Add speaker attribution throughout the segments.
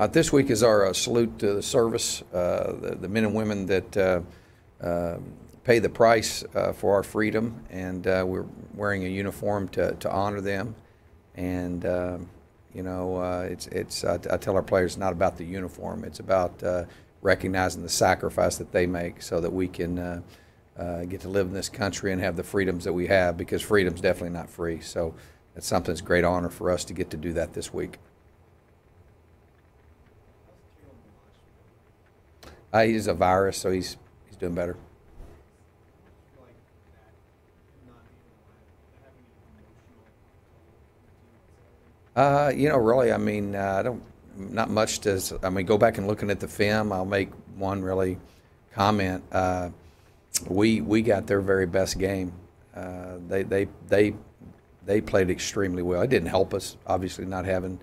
Speaker 1: This week is our salute to the service, the men and women that pay the price for our freedom, and we're wearing a uniform to honor them. And I tell our players, it's not about the uniform; it's about recognizing the sacrifice that they make, so that we can get to live in this country and have the freedoms that we have. Because freedom's definitely not free. So it's something that's a great honor for us to get to do that this week. He's a virus, so he's doing better. Really, I mean, not much does. I mean, go back and looking at the film, I'll make one really comment. We got their very best game. They played extremely well. It didn't help us, obviously, not having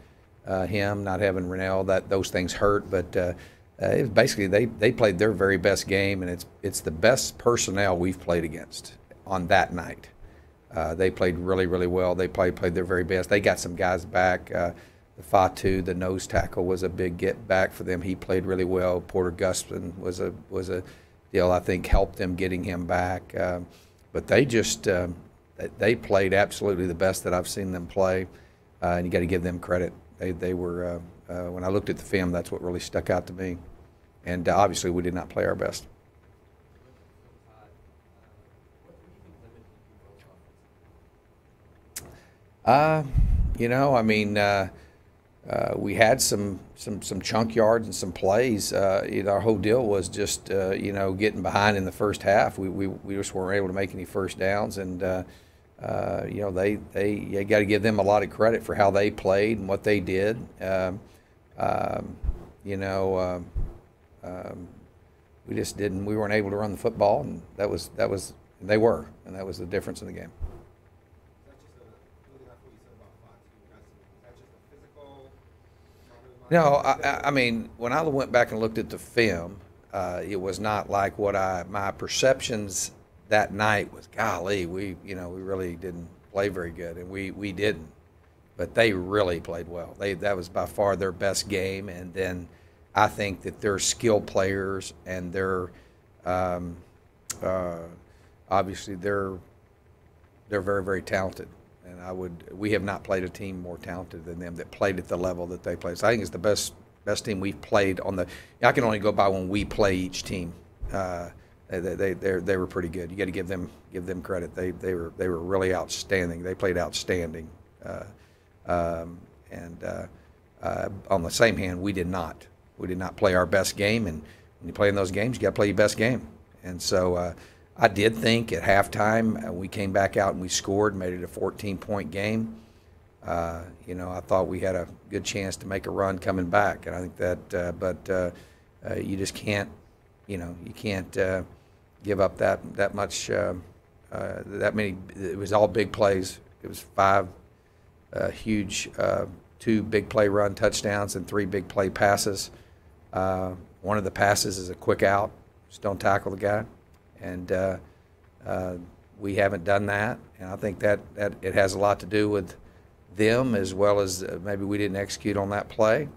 Speaker 1: him, not having Rennell. Those things hurt, but it was basically they played their very best game, and it's the best personnel we've played against on that night. They played really, really well. They played their very best. They got some guys back. The Fatu, the nose tackle, was a big get back for them. He played really well. Porter Gustin was a deal, I think, helped them getting him back. But they just they played absolutely the best that I've seen them play, and you got to give them credit. They were when I looked at the film, that's what really stuck out to me. And obviously, we did not play our best. I mean, we had some chunk yards and some plays. Our whole deal was just getting behind in the first half. We just weren't able to make any first downs, and you got to give them a lot of credit for how they played and what they did. We just didn't. We weren't able to run the football, and that was they were, and that was the difference in the game. No, I mean, when I went back and looked at the film, it was not like what my perceptions that night was. Golly, we really didn't play very good, and we didn't. But they really played well. That was by far their best game, and then I think that they're skilled players, and they're obviously they're very, very talented. And we have not played a team more talented than them that played at the level that they played. So I think it's the best team we've played on the. I can only go by when we play each team. They were pretty good. You got to give them credit. They were really outstanding. They played outstanding. On the same hand, we did not. We did not play our best game. And when you play in those games, you got to play your best game. And so. I did think at halftime we came back out and we scored, made it a 14-point game. I thought we had a good chance to make a run coming back, and I think that. But you just can't, you can't give up that much, that many. It was all big plays. It was 5 huge, 2 big play run touchdowns and 3 big play passes. One of the passes is a quick out, just don't tackle the guy. And we haven't done that, and I think that it has a lot to do with them, as well as maybe we didn't execute on that play.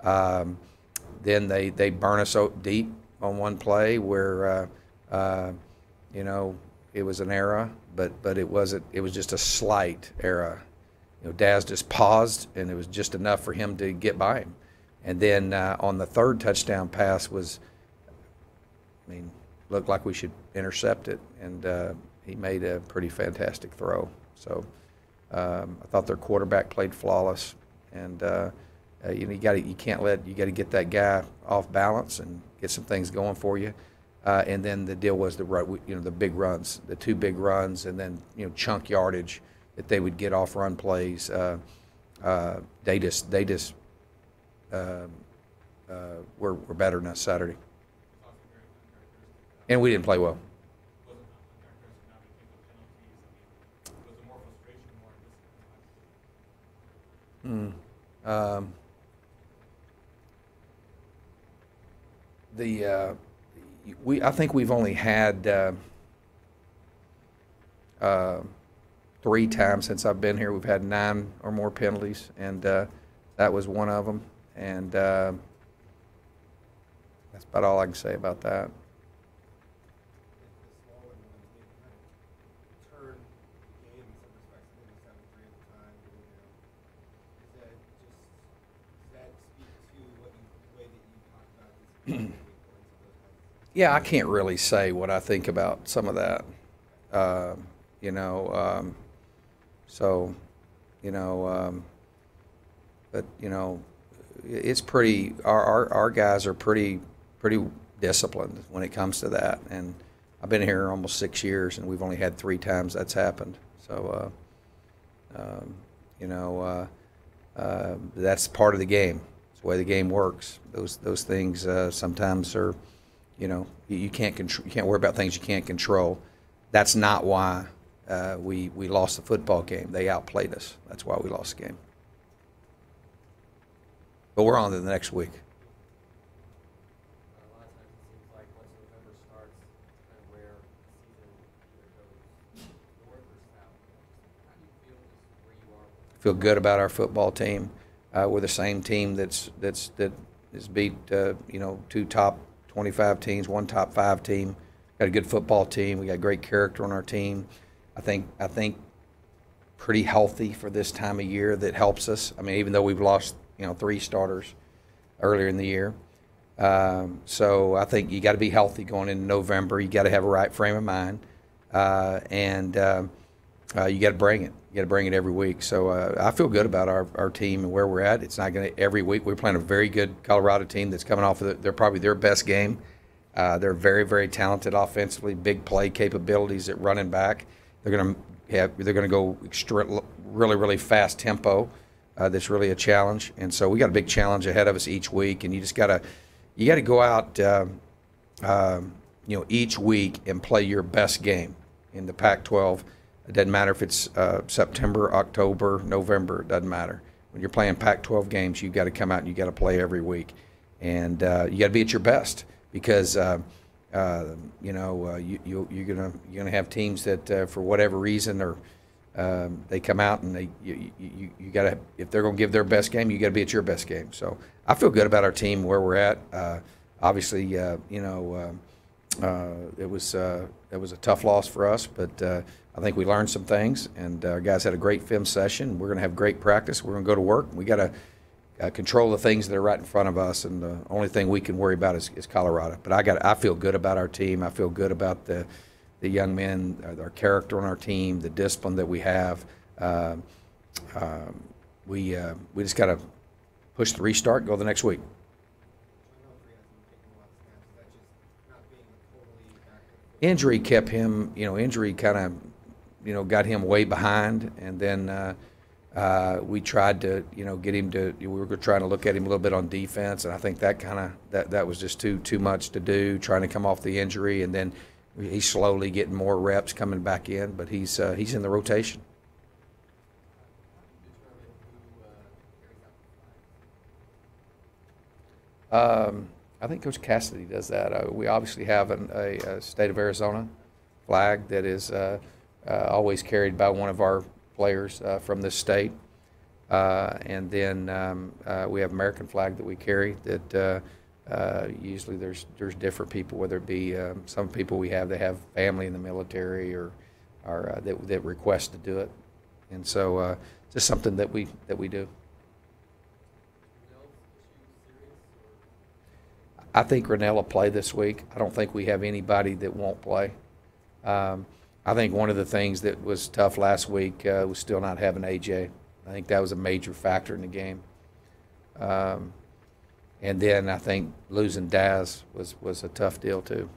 Speaker 1: Then they burn us so deep on one play where it was an error, but it wasn't. It was just a slight error. Daz just paused, and it was just enough for him to get by him. And then on the 3rd touchdown pass looked like we should intercept it, and he made a pretty fantastic throw. So I thought their quarterback played flawless, and you got to get that guy off balance and get some things going for you. And then the deal was the big runs, the 2 big runs, and then chunk yardage that they would get off run plays. They just were better than us Saturday. And we didn't play well. I think we've only had 3 times since I've been here. We've had 9 or more penalties, and that was one of them. and that's about all I can say about that. Yeah, I can't really say what I think about some of that. You know, so, you know, but you know, it's pretty. Our guys are pretty disciplined when it comes to that. And I've been here almost 6 years, and we've only had 3 times that's happened. So, you know, that's part of the game. It's the way the game works. Those things sometimes are. You know, you can't worry about things you can't control. That's not why we lost the football game. They outplayed us. That's why we lost the game. But we're on to the next week.
Speaker 2: A lot of times it seems like once November starts, it's kind of where the season either goes north or south. How do you feel just where you are?
Speaker 1: I feel good about our football team. We're the same team that has beat you know, 2 top 25 teams, 1 top 5 team. Got a good football team. We got great character on our team. I think pretty healthy for this time of year. That helps us. I mean, even though we've lost, you know, 3 starters earlier in the year. So I think you got to be healthy going into November. You got to have a right frame of mind, and you got to bring it. You got to bring it every week. So I feel good about our team and where we're at. It's not going to every week. We're playing a very good Colorado team that's coming off of they're probably their best game. They're very, very talented offensively, big play capabilities at running back. They're going to go really, really fast tempo. That's really a challenge, and so we got a big challenge ahead of us each week. And you just got to go out, you know, each week and play your best game in the Pac-12. It doesn't matter if it's September, October, November. It doesn't matter. When you're playing Pac-12 games, you've got to come out and you got to play every week, and you got to be at your best because you know you're gonna have teams that for whatever reason or they come out and you got to, if they're going to give their best game, you got to be at your best game. So I feel good about our team where we're at. Obviously, you know, it was a tough loss for us, but I think we learned some things, and our guys had a great film session. We're going to have great practice. We're going to go to work. We got to control the things that are right in front of us, and the only thing we can worry about is Colorado. But I feel good about our team. I feel good about the young men, our character on our team, the discipline that we have. We just got to push the restart, go the next week. Injury kept him, you know, injury kind of, you know, got him way behind, and then we tried to, you know, get him to. We were trying to look at him a little bit on defense, and I think that was just too much to do, trying to come off the injury, and then he's slowly getting more reps coming back in, but he's in the rotation. I think Coach Cassidy does that. We obviously have a state of Arizona flag that is always carried by one of our players from this state. And then we have American flag that we carry that usually there's different people, whether it be some people we have that have family in the military or that request to do it. And so just something that we do. I think Renell will play this week. I don't think we have anybody that won't play. I think one of the things that was tough last week was still not having AJ. I think that was a major factor in the game. And then I think losing Daz was a tough deal too.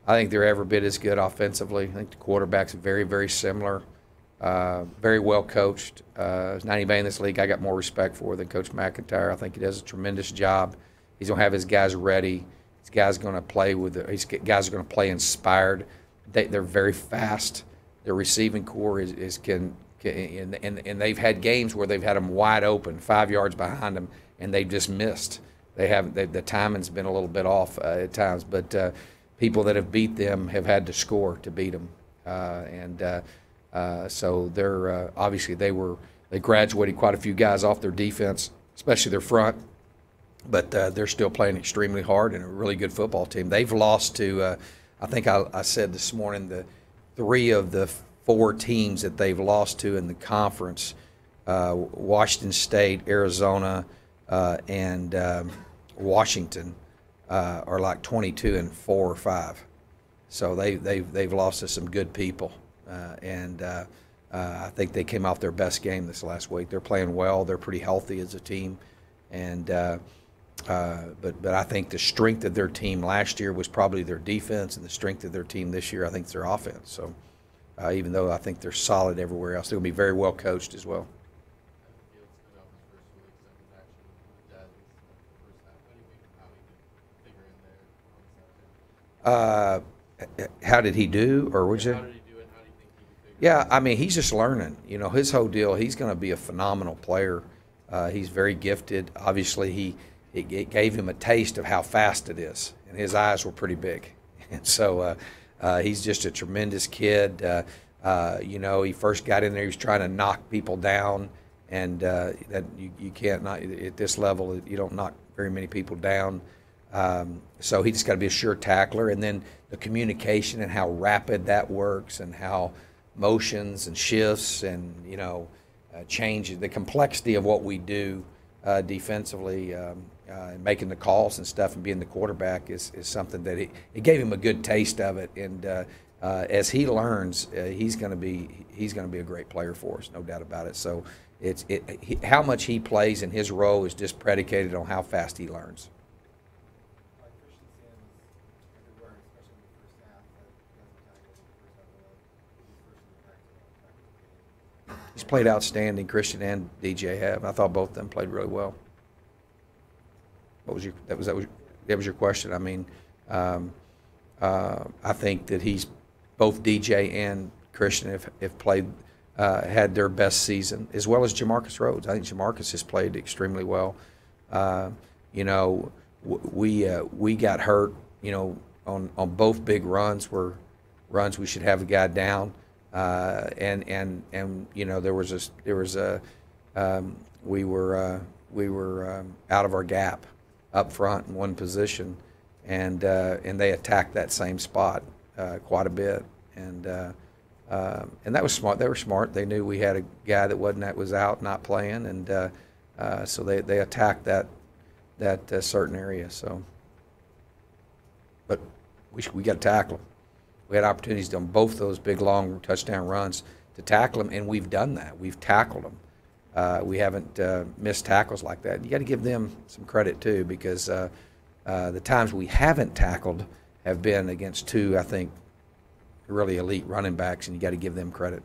Speaker 1: I think they're every bit as good offensively. I think the quarterback's very, very similar. Very well coached. There's not anybody in this league I got more respect for than Coach McIntyre. I think he does a tremendous job. He's going to have his guys ready. His guys are going to play his guys are going to play inspired. They're very fast. Their receiving core and they've had games where they've had them wide open, 5 yards behind them, and they've just missed. The timing's been a little bit off at times, but people that have beat them have had to score to beat them. So they're obviously they graduated quite a few guys off their defense, especially their front, but they're still playing extremely hard and a really good football team. They've lost to I think I said this morning the 3 of the 4 teams that they've lost to in the conference, Washington State, Arizona, and Washington, are like 22-4 or 5. So they've lost to some good people, and I think they came off their best game this last week. They're playing well. They're pretty healthy as a team, and but I think the strength of their team last year was probably their defense, and the strength of their team this year I think is their offense. So even though I think they're solid everywhere else, they're going to be very well coached as well. How did he do, or would you?
Speaker 2: How did he do it? How do you think he can figure it
Speaker 1: Yeah,
Speaker 2: out?
Speaker 1: I mean, he's just learning. You know, his whole deal, he's going to be a phenomenal player. He's very gifted. Obviously, it gave him a taste of how fast it is, and his eyes were pretty big. And so he's just a tremendous kid. You know, he first got in there, he was trying to knock people down, and that you can't not at this level. You don't knock very many people down. So he just got to be a sure tackler, and then the communication and how rapid that works, and how motions and shifts and change the complexity of what we do defensively, and making the calls and stuff, and being the quarterback is something that it gave him a good taste of it. And as he learns, he's going to be a great player for us, no doubt about it. So how much he plays in his role is just predicated on how fast he learns. He's played outstanding. Christian and DJ have. I thought both of them played really well. What was that was your question? I mean, I think that both DJ and Christian have played, had their best season, as well as Jamarcus Rhodes. I think Jamarcus has played extremely well. We got hurt, on both big runs were runs we should have a guy down. And we were out of our gap up front in one position, and they attacked that same spot quite a bit, and that was smart. They were smart. They knew we had a guy that was out, not playing, and so they attacked that certain area. So, but we got to tackle them. We had opportunities on both those big, long touchdown runs to tackle them, and we've done that. We've tackled them. We haven't missed tackles like that. You got to give them some credit, too, because the times we haven't tackled have been against 2, I think, really elite running backs, and you got to give them credit.